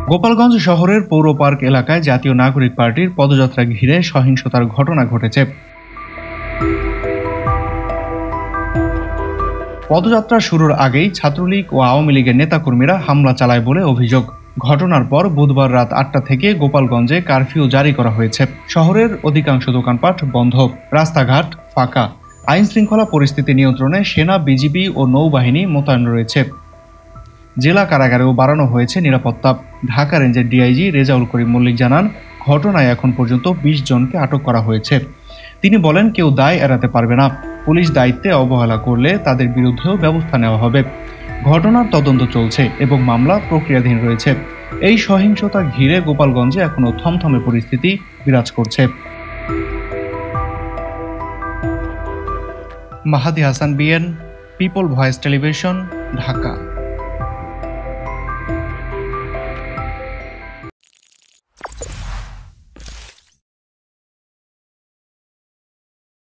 গোপালগঞ্জ শহরের পৌর পার্ক এলাকায় জাতীয় নাগরিক পার্টির পদযাত্রা ঘিরে সহিংসতার ঘটনা ঘটেছে। পদযাত্রা শুরুর আগেই ছাত্রলীগ ও আওয়ামী লীগের নেতাকর্মীরা হামলা চালায় বলে অভিযোগ। ঘটনার পর বুধবার রাত ৮টা থেকে গোপালগঞ্জে কারফিউ জারি করা হয়েছে। শহরের অধিকাংশ দোকানপাট বন্ধ, রাস্তাঘাট ফাঁকা। আইন শৃঙ্খলা পরিস্থিতি নিয়ন্ত্রণে সেনা, বিজিবি ও নৌবাহিনী মোতায়েন রয়েছে। জেলা কারাগারেও বাড়ানো হয়েছে নিরাপত্তা। ঢাকা রেঞ্জের ডিআইজি রেজাউল করিম মল্লিক জানান, ঘটনায় এখন পর্যন্ত ২০ জনকে আটক করা হয়েছে। তিনি বলেন, কেউ দায় এড়াতে পারবে না। পুলিশ দায়িত্বে অবহেলা করলে তাদের বিরুদ্ধেও ব্যবস্থা নেওয়া হবে। ঘটনার তদন্ত চলছে এবং মামলা প্রক্রিয়াধীন রয়েছে। এই সহিংসতা ঘিরে গোপালগঞ্জে এখনো থমথমে পরিস্থিতি বিরাজ করছে। Mahadi Hasan, BN, people voice television, Dhaka.